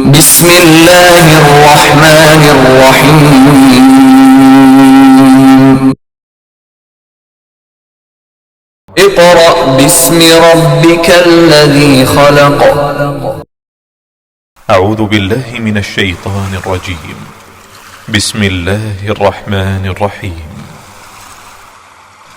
بسم الله الرحمن الرحيم. اقرأ باسم ربك الذي خلق. أعوذ بالله من الشيطان الرجيم. بسم الله الرحمن الرحيم.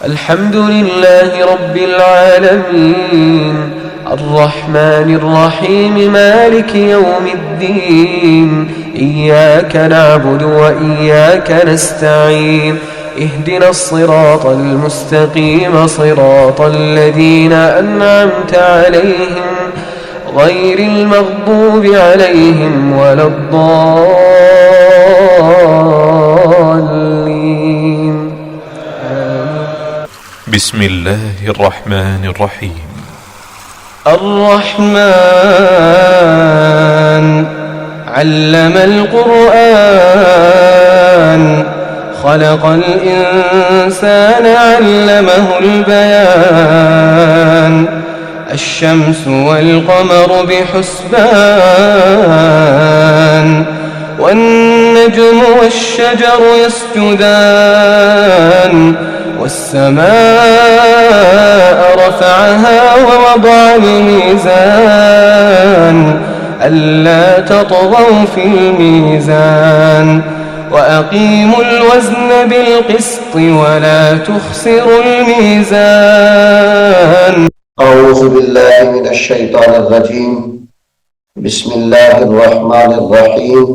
الحمد لله رب العالمين الرحمن الرحيم مالك يوم الدين. إياك نعبد وإياك نستعين. اهدنا الصراط المستقيم صراط الذين أنعمت عليهم غير المغضوب عليهم ولا الضالين. بسم الله الرحمن الرحيم. الرحمن علم القرآن خلق الإنسان علمه البيان. الشمس والقمر بحسبان والنجم والشجر يسجدان. والسماء رفعها ووضع الميزان ألا تطغوا في الميزان وأقيموا الوزن بالقسط ولا تخسروا الميزان. أعوذ بالله من الشيطان الرجيم. بسم الله الرحمن الرحيم.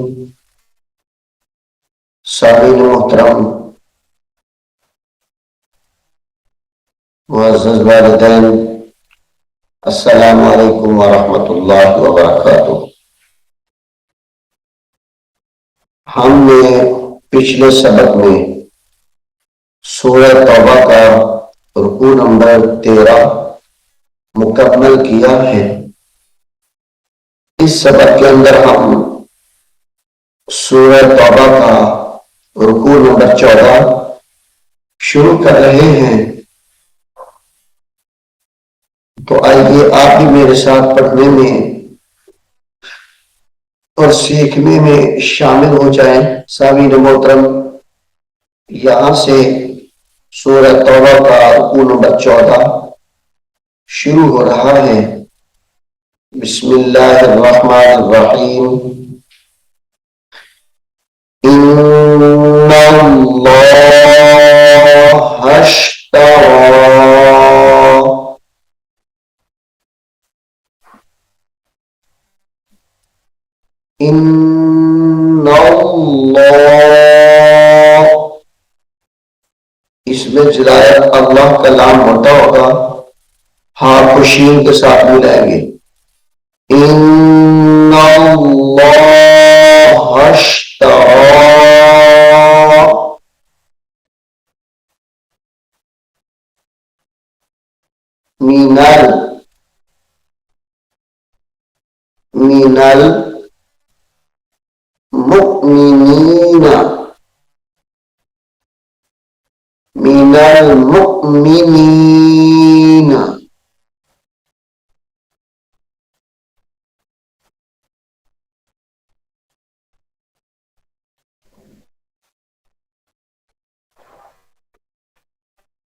सामीन मोहतरम, मुअज़्ज़ज़ वालिदैन, अस्सलामु अलैकुम व रहमतुल्लाहि व बरकातुहू। हमने पिछले सबक में सूरह तौबा का रुकू नंबर 13 मुकम्मल किया है। इस सबक के अंदर हम सूरह तौबा का रुकू नंबर 14 शुरू कर रहे हैं। तो आइए आप भी मेरे साथ पढ़ने में और सीखने में शामिल हो जाएं। सामीन मोहतरम, यहां से सूरह तौबा का रुकू नंबर 14 शुरू हो रहा है। बिस्मिल्लाहिर्रहमानिर्रहीम। इन्नल्लाह अश्तरा इन्नल्लाह, इसमें जिलायत अल्लाह का नाम होता होगा, हाँ खुशियों के साथ मिलाएंगे। इन्नल्लाह अश्तरा मिनल मुअमिनीना मिनल मुअमिनीना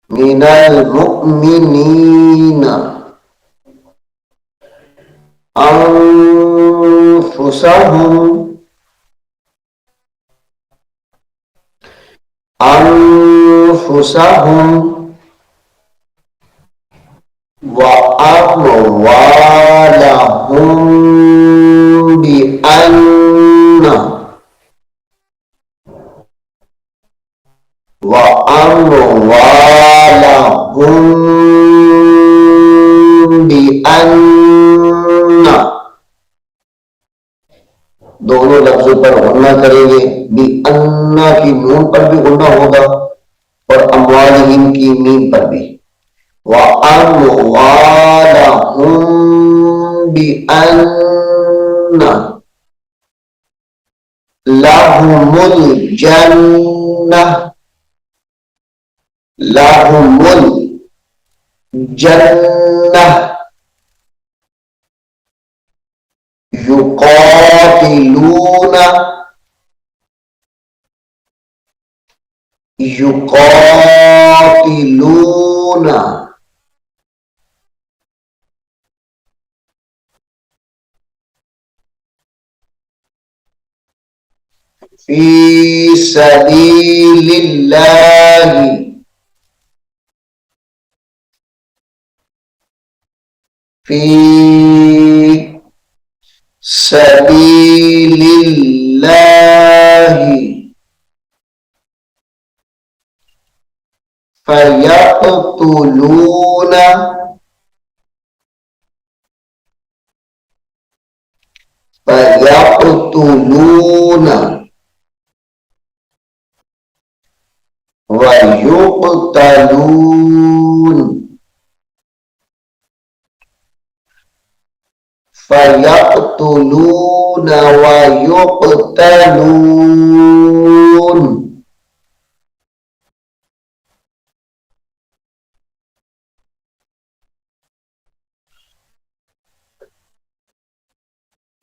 मिनल मुअमिनीना अनफुसहुम व अमवालहुम बिअन्न व अमवालहुम बिअन्न, दोनों लफ्जों पर गुन्ना करेंगे। बिअन्ना की नून पर भी गुन्ना होगा और अमवालिहिम की मीम पर भी। व अमवालहुम बिअन्ना लहुमुल जन्नह लहुमुल जन्नह युकातिलून युकातिलून फी सबीलिल्लाहि फी सबीलिल्लाहि फयक़्तुलून फयक़्तुलून वयुक़्तलून फयक़्तुलून वयुक़्तलून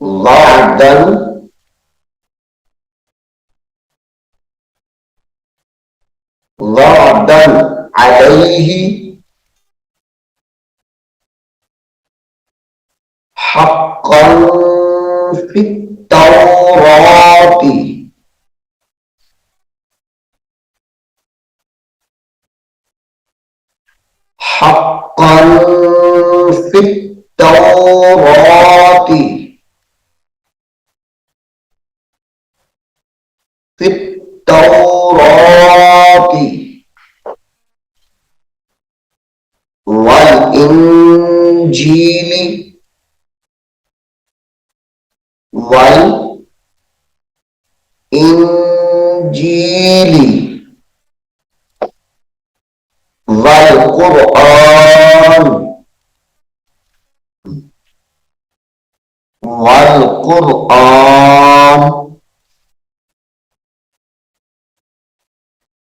वअदन वअदन अलैहि हक़्क़न फित्तौराति हक़्क़न फित्तौराति फित्तौराति वल इंजीली वल इंजीली वल कुरआन वल कुरआन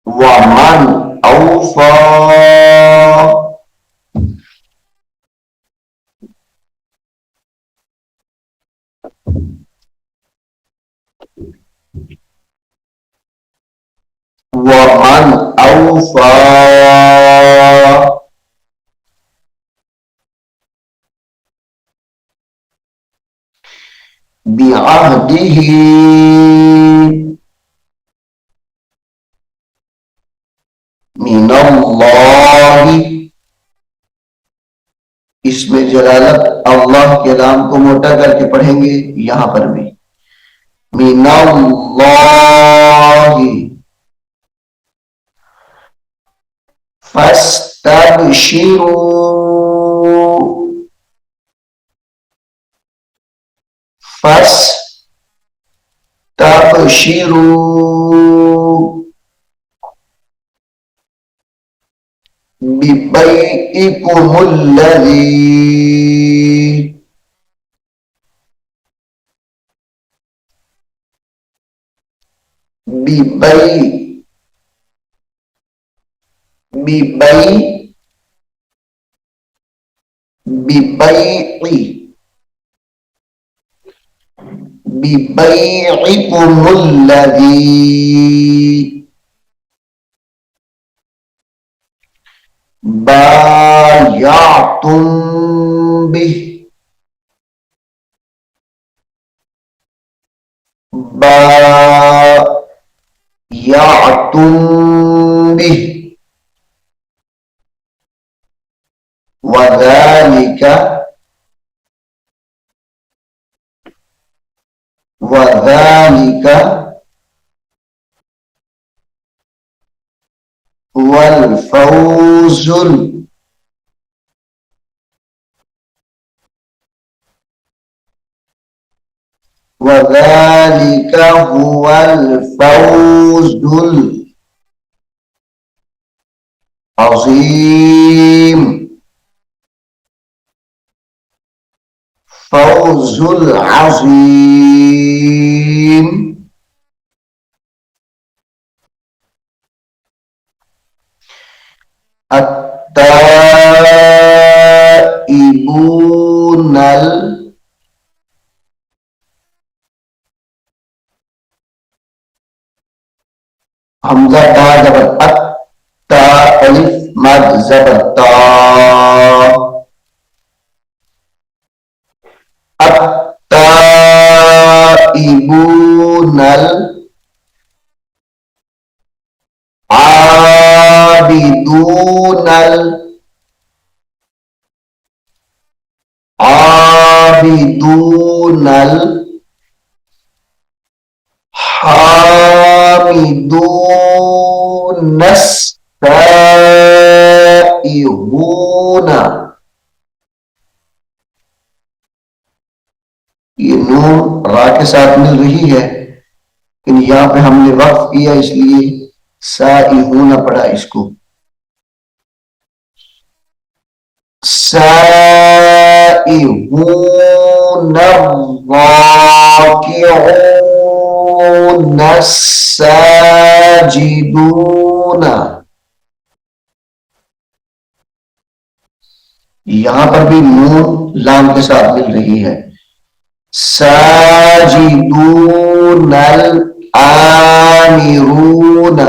वमन औफा वमन औफा बिअहदिही मिनल्लाहि इसमें जलालत अल्लाह के नाम को मोटा करके पढ़ेंगे यहां पर भी मिनल्लाहि फस्तबशिरू फस्तबशिरू बिबैइकुमुल्लज़ी बिबै बिबै बिबैइ बिबैइकुमुल्लज़ी बायातुम बिह बायातुम बिह वज़ालिका वज़ालिका वल फौजुल वज़ालिका हुवल फौजुल अज़ीम फौजुल अज़ीम अत्ताइबूनल हमजा ता जबर अत, ता अलिफ मद जबर ता, अत्ताइबूनल आबिदूनल आबिदूनल हामिदूनस साइहूना। ये नून रा के साथ मिल रही है, लेकिन यहां पे हमने वक्फ किया इसलिए साइहूना पढ़ा इसको। साइहूना राकिऊना साजिदूना। यहां पर भी नून लाम के साथ मिल रही है। साजिदूनल आमिरूना,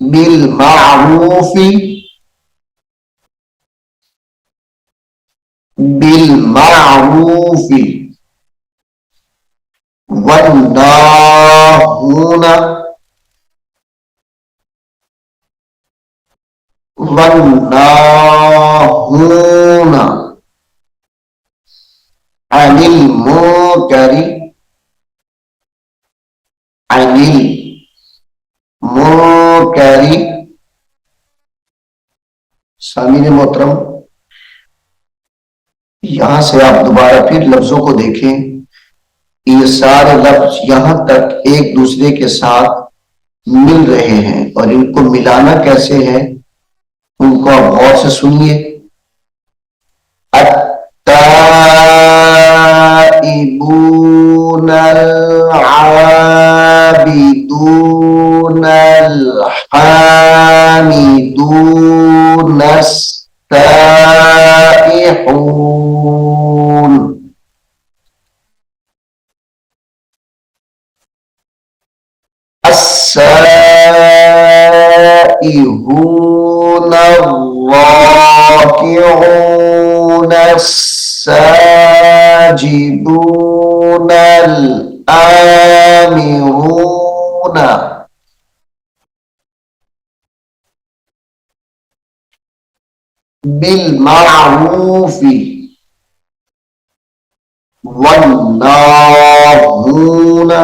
बिल मारूफी, बिल मारूफी वन्नाहूना, वन्नाहूना अनिल मुनकरी, अनिल मुनकरी। सामीन मोहतरम, यहां से आप दोबारा फिर लफ्जों को देखें। ये सारे लफ्ज यहां तक एक दूसरे के साथ मिल रहे हैं और इनको मिलाना कैसे है उनको आप गौर से सुनिए। अत्ताइबूनल आबिदूनल हामिदूनस साइहून। अस्साइहूना राकिऊना साजिदूना आमिरूना, बिल मारूफी वन्नाहूना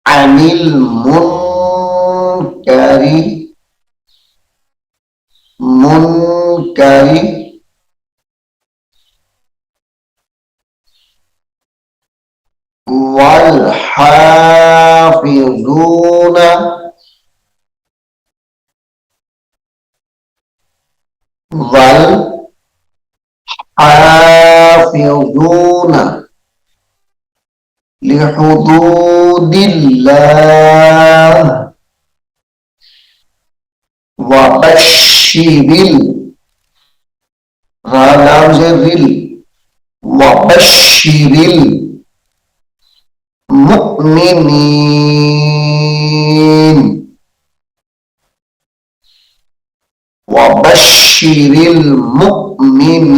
अनिल मुनकरी, मुनकरी वल हाफिजूना, वल हाफिजूना लिहुदूदिल्लाह वबश्शिरिल, रा लाम से रिल, वबश्शिरिल मुमिनीन, वबश्शिरिल मुमिनीन।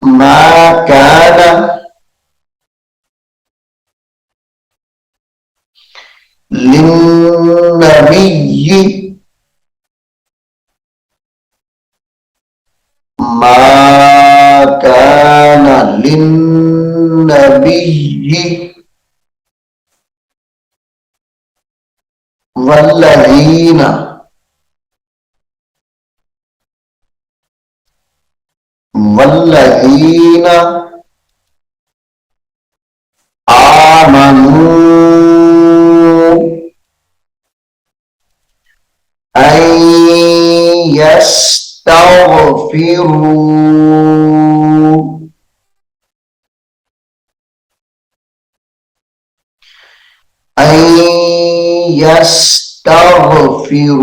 मा काना लिन्नबिय्यि, मा काना लिन्नबिय्यि वल्लज़ीना, वल्लज़ीना आमनू अन यस्तगफिरू, अन यस्तगफिरू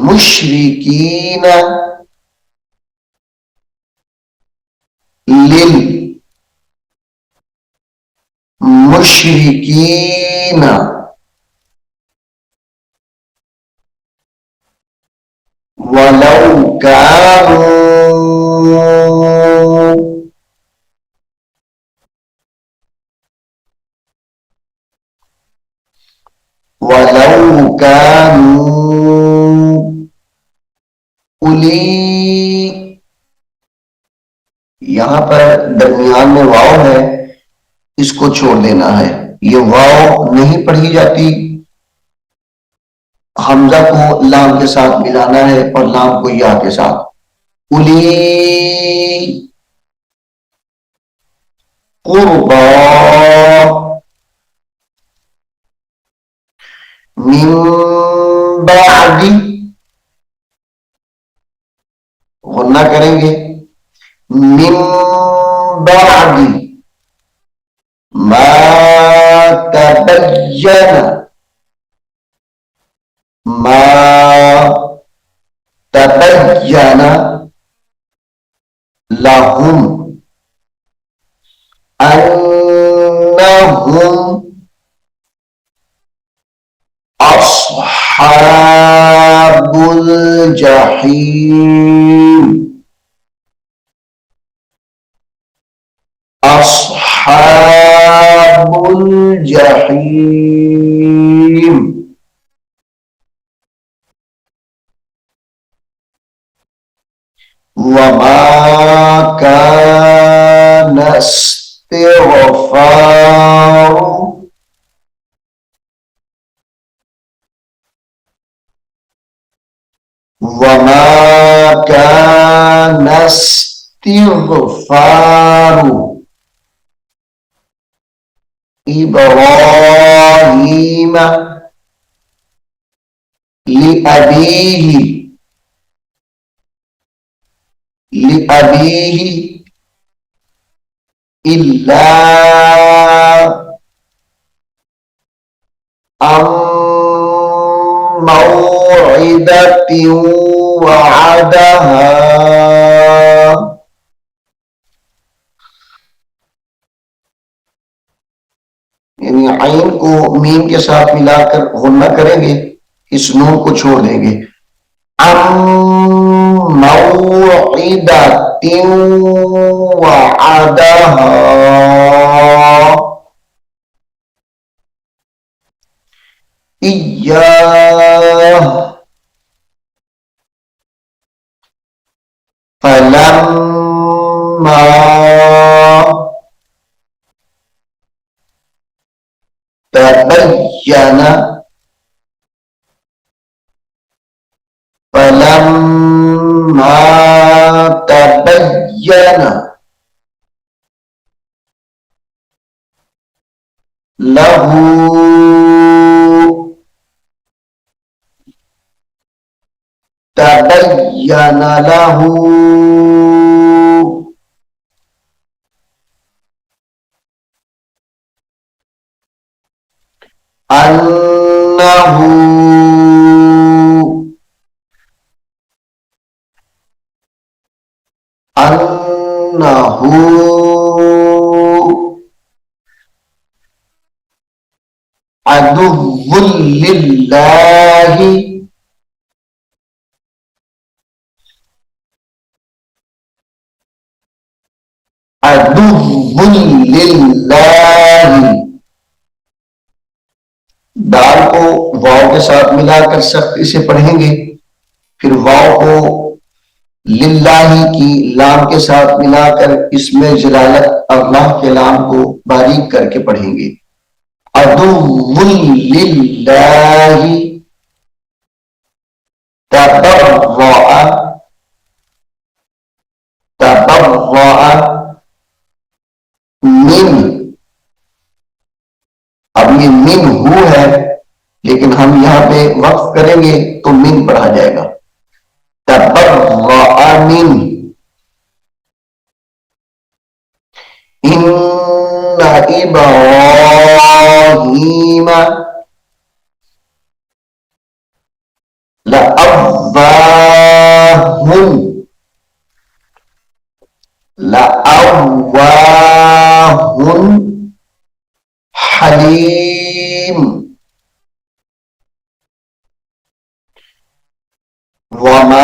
मुशरिकीन लिल मुशरिकीन वलौ कानू वलौ कानू उली, यहां पर दरमियान में वाव है, इसको छोड़ देना है। ये वाव नहीं पढ़ी जाती, हमजा को लाम के साथ मिलाना है और लाम को या के साथ। उली कुर्बा मिन बादी, गुन्ना करेंगे, मिन बादी मा तबय्यन, मा तबय्यन लहुम अन्नहुम अस्हाबुल जहीम, अस्हाबुल जहीम। वमा कान इस्तिग़फ़ारु, वमा कान इस्तिग़फ़ारु इब्राहीम लिअबीही, लिअबीही इल्ला अन मौइदतिन वअदहा, यानी आइन को मीम के साथ मिलाकर गुन्ना करेंगे, इस नून को छोड़ देंगे। मौइदतिन वअदहा इय्याह फलम्मा तबय्यन, फलम्मा तबय्यन लहू तबय्यन लहू अन्नहू अन्नहू अदुव्वुल लिल्लाहि, अदुव्वुल लिल्लाहि, दाल को वाव के साथ मिलाकर सख्ती से पढ़ेंगे, फिर वाव को लिल्लाही की लाम के साथ मिलाकर इसमें जलालत अल्लाह के लाम को बारीक करके पढ़ेंगे। अदुव्वुल लिल्लाही तबर्रअ, तबर्रअ मिन, अब ये मिन हु है, लेकिन हम यहां पे वक्फ करेंगे तो मिन पढ़ा जाएगा। तबर्रअ मिन, इन्ना इब्राहीम लअव्वहु लअव्वाहुन हलीम वमा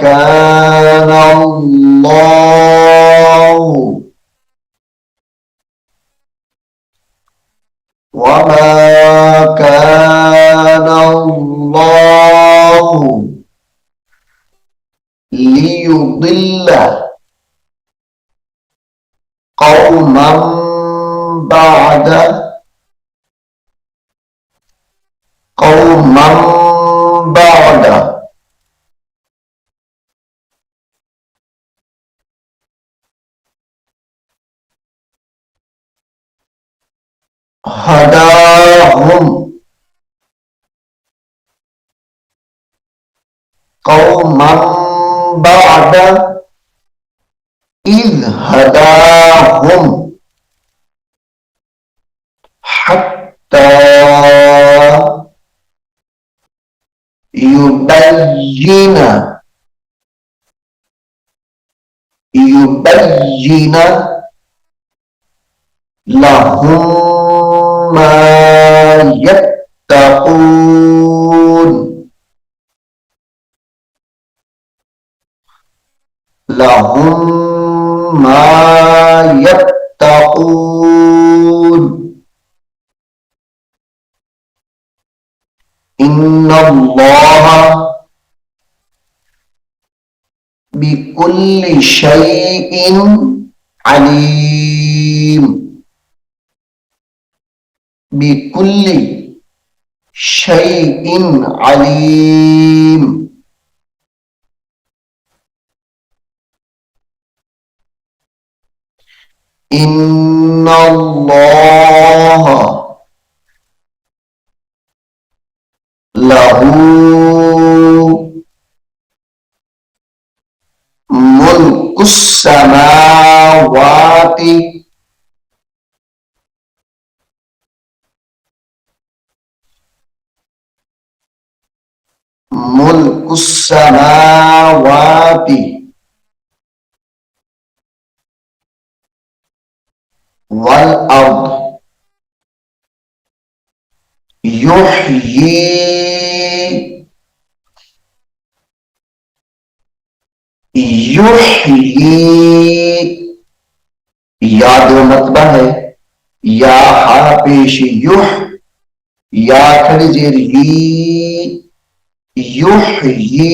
कान अल्लाहु वमा कान अल्लाहु लियुदिल्ल कौमन बाद हदाहुम कौमन बाद इज़ हदाहुम हत्ता युबय्यिन लहुम मा यत्तक़ून लहुम मा यत्तक़ून इन्नल्लाह बिकुल्लि शैइन अलीम बिकुल्लि शैइन अलीम इन्नल्लाह लहू मुल्कुस समावाति मुल्कुस समावाति वल अर्द युह्यी युह्यी या दो मतबा है या हा पेश युह या खड़ी जेर युह्यी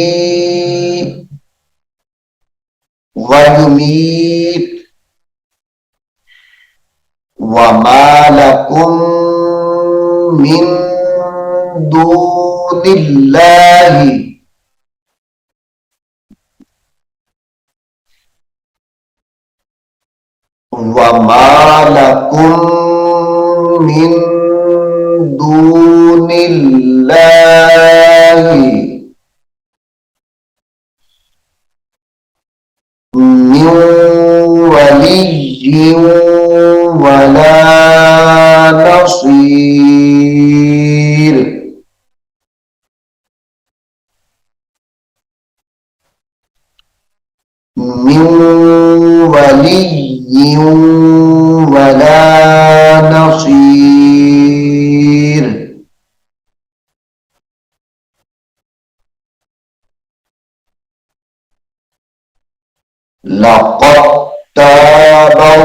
व युमीत वमा लकुम मिन दूनिल्लाहि वमा लकुम मिन दूनिल्लाहि मिन वलिय्यिन वला नसीर मिन वलिय्यिन वला नसीर लक़द ताबल्लाहु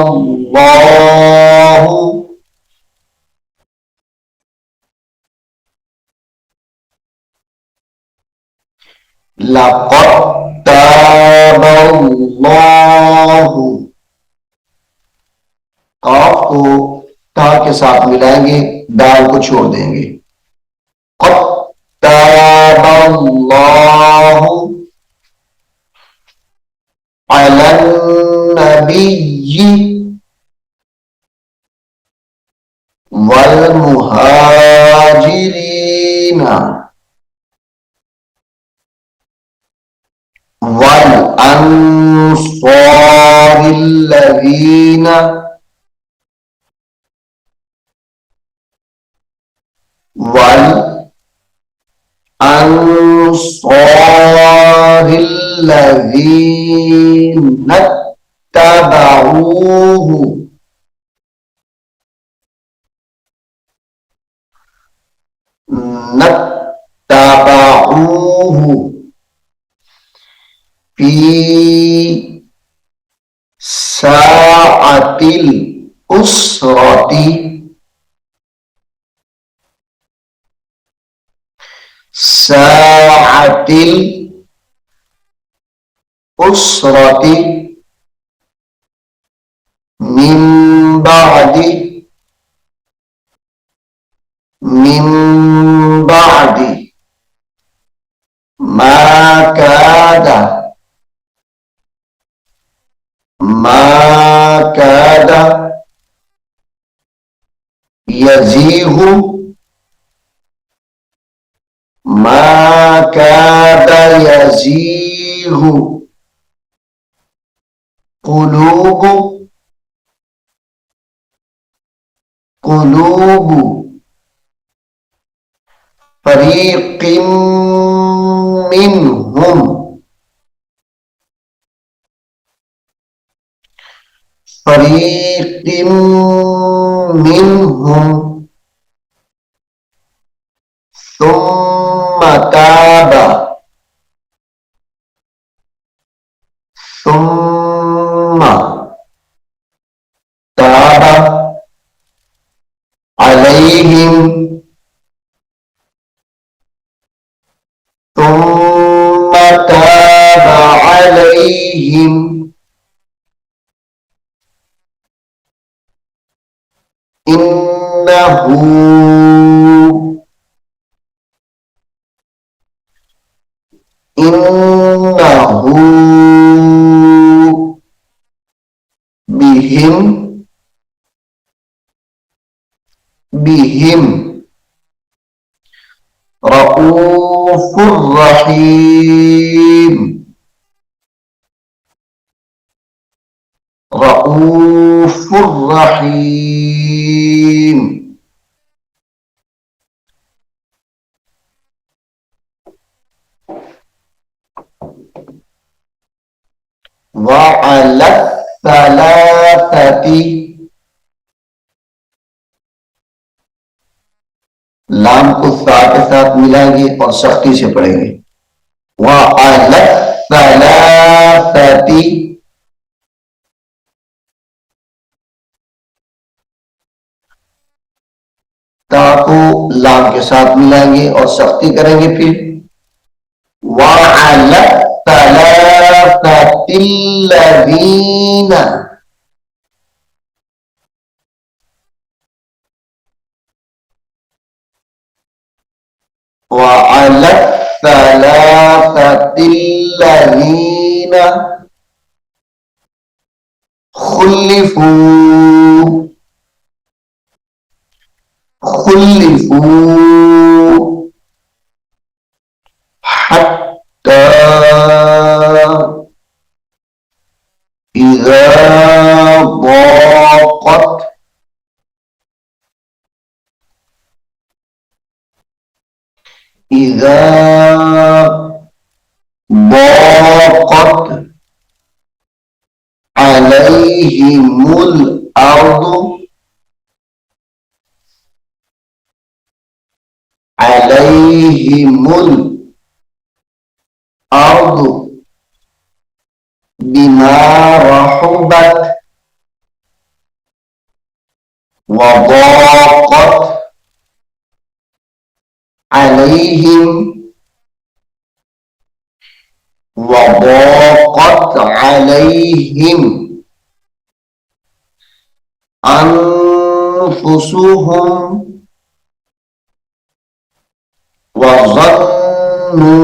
लक़द ताबल्लाहु काफ को ता के साथ मिलाएंगे दाल को छोड़ देंगे क़द ताबल्लाहु अलन नबिय्यि वल मुहाजिरीना वल अंसारिल्लज़ीना वल अंसारिल्लज़ीना नत्तबऊहु फी साअतिल उसरती साअतिल उसरती मिन बादी मा कादा यज़ीगु मा कादा यज़ीगु कुलूबु फरीक़िम मिनहुम सुम्मा ताबा अलैहिम सुम्मा ताबा अलैहिम इन्नहू बिहिम रऊफुर रहीम वअला सलासती लाम को सा के साथ मिलाएंगे और सख्ती से पढ़ेंगे। वअला सलासती ता को लाम के साथ मिलाएंगे और सख्ती करेंगे। फिर वअला सलासतिल्लज़ीना वअला सलासतिल्लज़ीना खुल्लिफू हत्ता इज़ा ضاقت अलैहिमुल अर्दु बिमा रहुबत वضاقت अलैहिम अनफुसुहुम वज़न्नू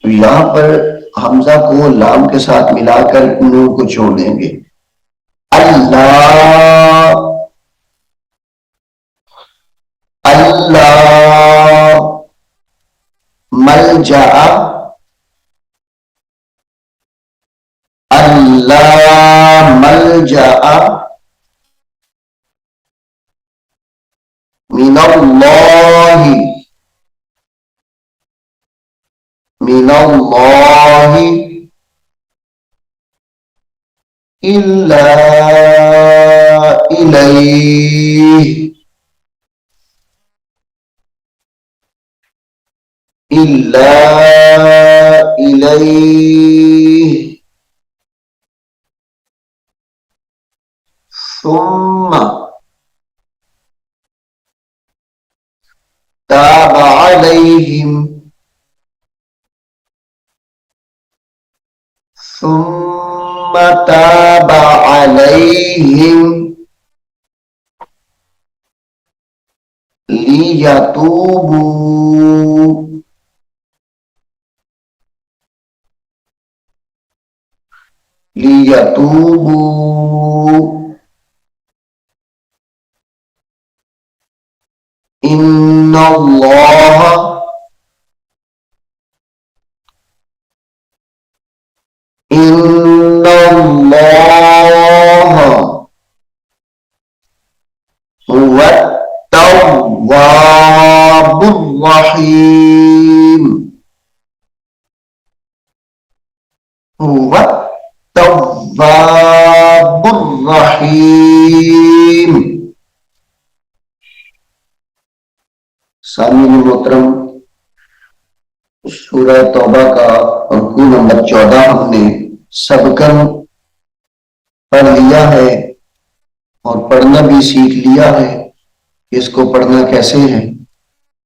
तो यहां पर हमजा को लाम के साथ मिलाकर नून को छोड़ देंगे। अल्लाह अल्लाह मलजा अल्लाह मलजा मिनल्लाहि मिनल्लाहि इल्ला इलैहि इल्ला इलैहि सुम्मा ताब अलैहिम सुम्मा ताब अलैहिम लियतूबू लियतूबू इन्नल्लाह हुवत-तव्वाबुर रहीम हुवत-तव्वाबुर रहीम। सामीन मोहतरम, सूरह तौबा का रुकू नंबर 14 हमने सबकन पढ़ लिया है और पढ़ना भी सीख लिया है। इसको पढ़ना कैसे है,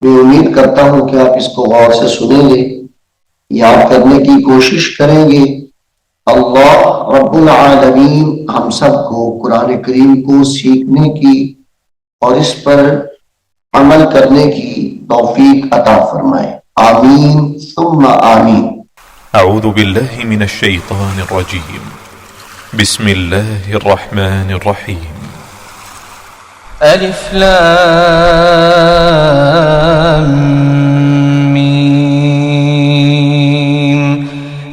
मैं उम्मीद करता हूं कि आप इसको गौर से सुनेंगे, याद करने की कोशिश करेंगे। अल्लाह रब्बुल आलमीन हम सबको कुरान करीम को सीखने की और इस पर अमल करने की तौफीक अता फरमाए। आमीन सुम्मा आमीन। أعوذ بالله من الشيطان الرجيم بسم الله الرحمن الرحيم ألف لام ميم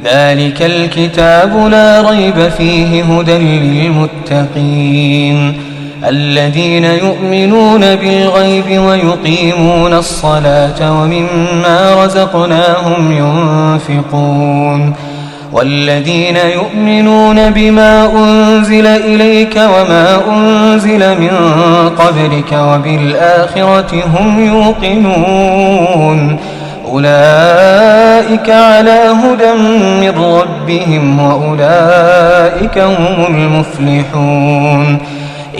ذلك الكتاب لا ريب فيه هدى للمتقين الذين يؤمنون بالغيب ويقيمون الصلاة ومما رزقناهم ينفقون والذين يؤمنون بما أنزل إليك وما أنزل من قبلك وبالآخرة هم يوقنون أولئك على هدى من ربهم وأولئك هم المفلحون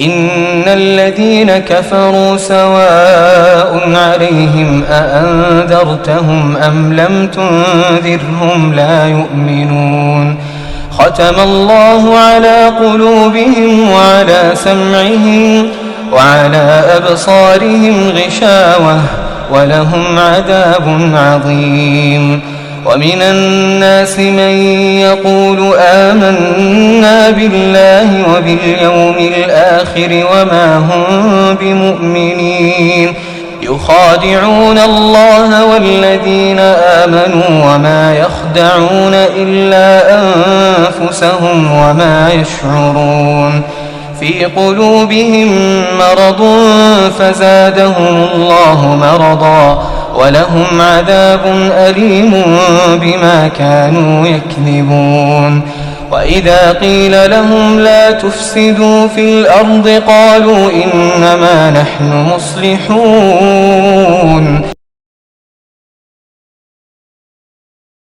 إن الذين كفروا سواء عليهم أأنذرتهم أم لم تنذرهم لا يؤمنون ختم الله على قلوبهم وعلى سمعهم وعلى أبصارهم غشاوة ولهم عذاب عظيم ومن الناس من يقول آمنا بالله وباليوم الآخر وما هم بمؤمنين يخادعون الله والذين آمنوا وما يخدعون إلا أنفسهم وما يشعرون في قلوبهم مرض فزادهم الله مرضا ولهم عذاب أليم بما كانوا يكذبون وإذا قيل لهم لا تفسدوا في الأرض قالوا إنما نحن مصلحون